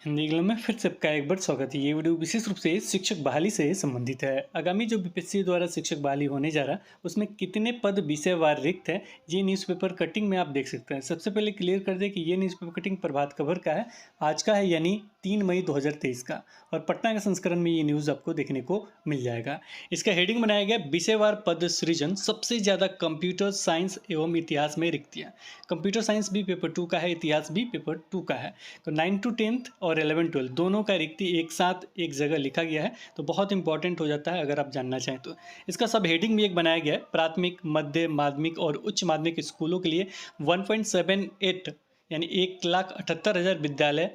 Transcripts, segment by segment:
Hindi English में फिर से आपका एक बार स्वागत है। ये वीडियो विशेष रूप से शिक्षक बहाली से संबंधित है। आगामी जो बीपीएससी द्वारा शिक्षक बहाली होने जा रहा है उसमें कितने पद विषयवार रिक्त है, ये न्यूज़पेपर कटिंग में आप देख सकते हैं। सबसे पहले क्लियर कर दें कि ये न्यूज़पेपर कटिंग प्रभात खबर का है, आज का है, यानी 3 मई 2023 का, और पटना के संस्करण में ये न्यूज़ आपको देखने को मिल जाएगा। इसका हेडिंग बनाया गया विषयवार पद सृजन, सबसे ज़्यादा कंप्यूटर साइंस एवं इतिहास में रिक्तियाँ। कंप्यूटर साइंस भी पेपर 2 का है, इतिहास भी पेपर 2 का है। तो 9 to 10th और 11-12 दोनों का रिक्ति एक साथ एक जगह लिखा गया है, तो बहुत इंपॉर्टेंट हो जाता है अगर आप जानना चाहें तो। इसका सब हेडिंग भी एक बनाया गया है, प्राथमिक, मध्य माध्यमिक और उच्च माध्यमिक स्कूलों के लिए 1.78 यानी 1,78,000 विद्यालय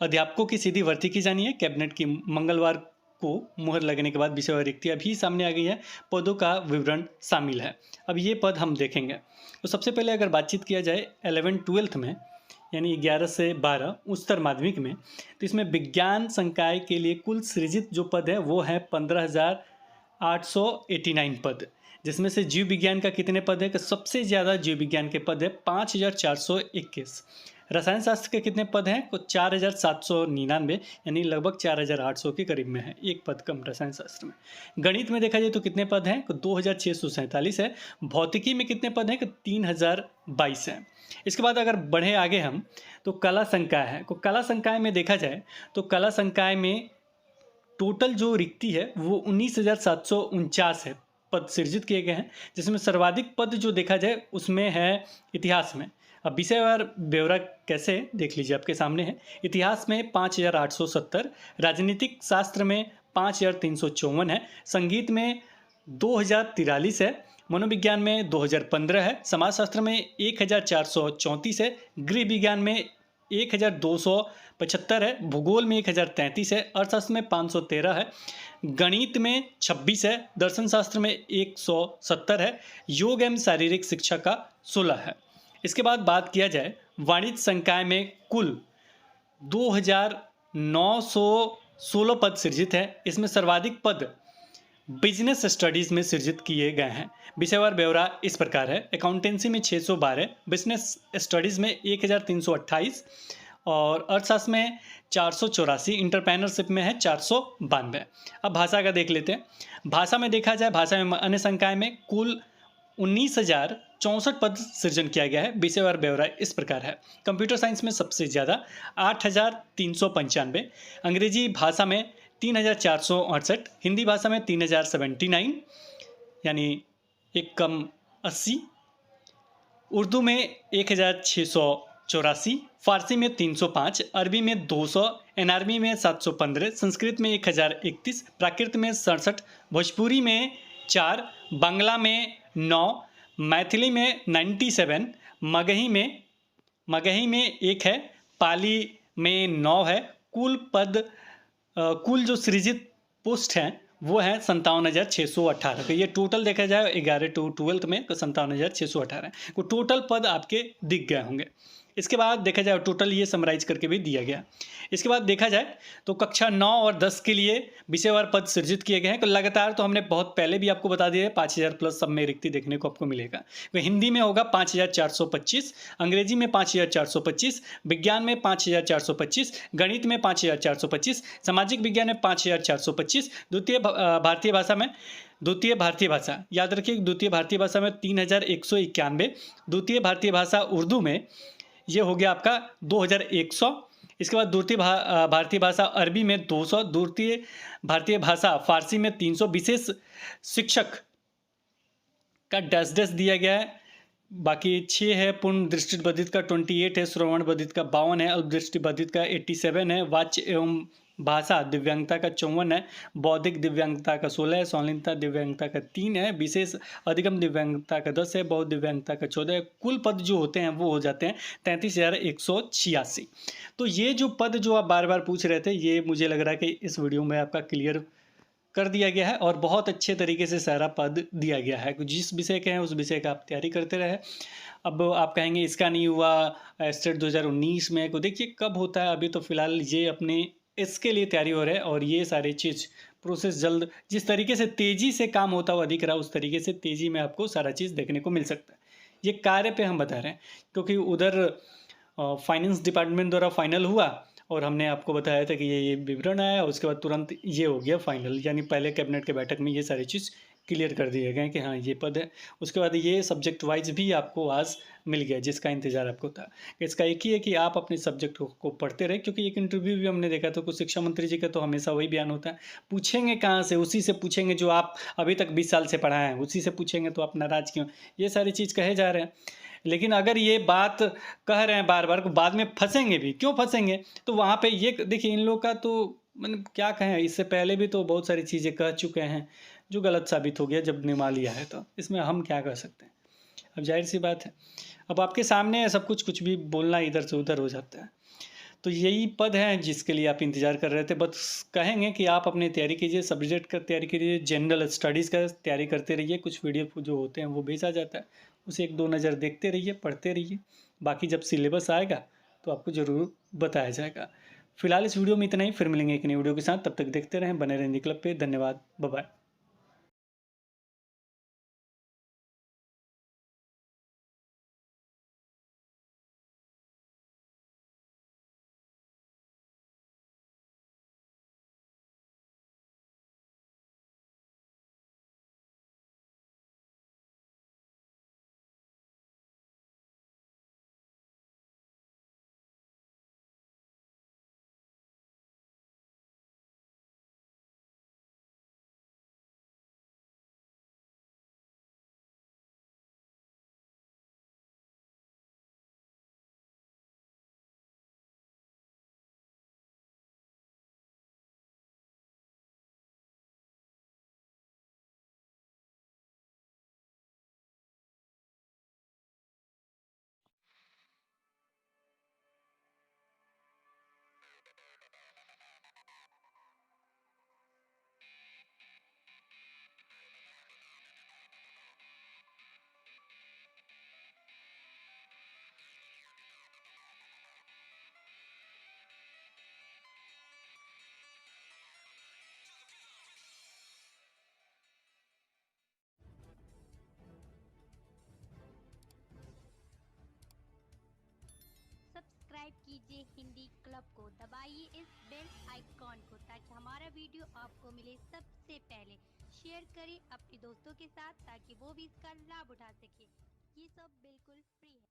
अध्यापकों की सीधी भर्ती की जानी है। कैबिनेट की मंगलवार को मुहर लगने के बाद विषयवार रिक्तियाँ भी सामने आ गई है, पदों का विवरण शामिल है। अब ये पद हम देखेंगे। तो सबसे पहले अगर बातचीत किया जाए 11-12 में, यानी 11 से 12 उच्चतर माध्यमिक में, तो इसमें विज्ञान संकाय के लिए कुल सृजित जो पद है वो है 15,889 पद, जिसमें से जीव विज्ञान का कितने पद है कि सबसे ज़्यादा जीव विज्ञान के पद है 5,421। रसायन शास्त्र के कितने पद हैं तो 4,799, यानी लगभग 4,800 के करीब में है, एक पद कम रसायन शास्त्र में। गणित में देखा जाए तो कितने पद हैं तो 2,647 है। भौतिकी में कितने पद हैं कि 3,022 है। इसके बाद अगर बढ़े आगे हम तो कला संकाय है, तो कला संकाय में देखा जाए तो कला संकाय में टोटल जो रिक्ति है वो 19,749 है, पद सृजित किए गए हैं, जिसमें सर्वाधिक पद जो देखा जाए उसमें है इतिहास में। अब विषयवार ब्यौरा कैसे देख लीजिए, आपके सामने है। इतिहास में 5,870, राजनीतिक शास्त्र में 5,354 है, संगीत में 2,043 है, मनोविज्ञान में 2015 है, समाजशास्त्र में 1,434 है, गृह विज्ञान में 1,275 है, भूगोल में 1,033 है, अर्थशास्त्र में 513 है, गणित में 26 है, दर्शन शास्त्र में 170 है, योग एवं शारीरिक शिक्षा का 16 है। इसके बाद बात किया जाए वाणिज्य संकाय में कुल 2,916 पद सृजित है। इसमें सर्वाधिक पद बिजनेस स्टडीज़ में सृजित किए गए हैं। विषयवार ब्यौरा इस प्रकार है। अकाउंटेंसी में 612, बिजनेस स्टडीज़ में 1,328 और अर्थशास्त्र में 484, इंटरप्रेन्योरशिप में है 492। अब भाषा का देख लेते हैं। भाषा में देखा जाए, भाषा में अन्य संकाय में कुल 19,064 पद सृजन किया गया है। विषयवार ब्यौरा इस प्रकार है। कंप्यूटर साइंस में सबसे ज़्यादा 8,395, अंग्रेजी भाषा में 3,468, हिंदी भाषा में 3,079 यानी एक कम 80, उर्दू में 1,684, फारसी में 305, अरबी में 200, एनआरबी में 715, संस्कृत में 1,031, प्राकृत में 67, भोजपुरी में 4, बांग्ला में 9, मैथिली में 97, मगही में 1 है, पाली में 9 है। कुल जो सृजित पोस्ट हैं वो है 57,618। तो ये टोटल देखा जाए 11 to 12 में तो 57,618 तो टोटल पद आपके दिख गए होंगे। इसके बाद देखा जाए टोटल ये समराइज करके भी दिया गया। इसके बाद देखा जाए तो कक्षा 9 और 10 के लिए विषयवार पद सृजित किए गए हैं। तो लगातार तो हमने बहुत पहले भी आपको बता दिया है, 5,000 प्लस सब में रिक्ति देखने को आपको मिलेगा। तो हिंदी में होगा 5,425, अंग्रेजी में 5,425, विज्ञान में 5,425, गणित में 5,425, सामाजिक विज्ञान में 5,425, द्वितीय भारतीय भाषा याद रखिए, द्वितीय भारतीय भाषा में 3,191, द्वितीय भारतीय भाषा उर्दू में ये हो गया आपका 2,100। इसके बाद द्वितीय भारतीय भाषा अरबी में 200, द्वितीय भारतीय भाषा फारसी में 300, विशेष शिक्षक का डैश दिया गया है। बाकी 6 है, पूर्ण दृष्टिबाधित का 28 है, श्रवण बाधित का 52 है, अल्प दृष्टिबाधित का 87 है, वाच्य एवं भाषा दिव्यांगता का 54 है, बौद्धिक दिव्यांगता का 16 है, शालीनता दिव्यांगता का 3 है, विशेष अधिगम दिव्यांगता का 10 है, बौद्ध दिव्यांगता का 14 है। कुल पद जो होते हैं वो हो जाते हैं 33,186। तो ये जो पद जो आप बार बार पूछ रहे थे, ये मुझे लग रहा है कि इस वीडियो में आपका क्लियर कर दिया गया है और बहुत अच्छे तरीके से सारा पद दिया गया है। जिस विषय के हैं उस विषय का आप तैयारी करते रहे। अब आप कहेंगे इसका नहीं हुआ स्टेट 2019 में, को देखिए कब होता है। अभी तो फिलहाल ये अपने इसके लिए तैयारी हो रहा है और ये सारी चीज़ प्रोसेस जल्द, जिस तरीके से तेज़ी से काम होता हुआ दिख रहा है उस तरीके से तेज़ी में आपको सारा चीज़ देखने को मिल सकता है। ये कार्य पे हम बता रहे हैं क्योंकि उधर फाइनेंस डिपार्टमेंट द्वारा फाइनल हुआ और हमने आपको बताया था कि ये विवरण आया, उसके बाद तुरंत ये हो गया फाइनल, यानी पहले कैबिनेट के बैठक में ये सारी चीज़ क्लियर कर दिए गए कि हाँ ये पद है। उसके बाद ये सब्जेक्ट वाइज भी आपको आज मिल गया जिसका इंतज़ार आपको था। इसका एक ही है कि आप अपने सब्जेक्ट को पढ़ते रहें, क्योंकि एक इंटरव्यू भी हमने देखा था कुछ शिक्षा मंत्री जी का, तो हमेशा वही बयान होता है, पूछेंगे कहाँ से, उसी से पूछेंगे जो आप अभी तक 20 साल से पढ़ाए हैं, उसी से पूछेंगे तो आप नाराज़ क्यों, ये सारी चीज़ कहे जा रहे हैं। लेकिन अगर ये बात कह रहे हैं बार बार, बाद में फंसेंगे भी, क्यों फंसेंगे, तो वहाँ पे ये देखिए इन लोग का तो मतलब क्या कहें, इससे पहले भी तो बहुत सारी चीज़ें कह चुके हैं जो गलत साबित हो गया जब निभा लिया है, तो इसमें हम क्या कर सकते हैं। अब जाहिर सी बात है, अब आपके सामने है सब कुछ, कुछ भी बोलना इधर से उधर हो जाता है। तो यही पद है जिसके लिए आप इंतज़ार कर रहे थे। बस कहेंगे कि आप अपनी तैयारी कीजिए, सब्जेक्ट का तैयारी कीजिए, जनरल स्टडीज़ का तैयारी करते रहिए। कुछ पीडीएफ जो होते हैं वो भेजा जाता है, उसे एक दो नज़र देखते रहिए, पढ़ते रहिए। बाकी जब सिलेबस आएगा तो आपको ज़रूर बताया जाएगा। फिलहाल इस वीडियो में इतना ही, फिर मिलेंगे एक नई वीडियो के साथ। तब तक देखते रहें, बने रहें क्लब पे। धन्यवाद, बाय बाय। सब्सक्राइब कीजिए हिंदी क्लब को, दबाइए इस बेल आइकॉन को ताकि हमारा वीडियो आपको मिले सबसे पहले। शेयर करें अपने दोस्तों के साथ ताकि वो भी इसका लाभ उठा सके। ये सब बिल्कुल फ्री है।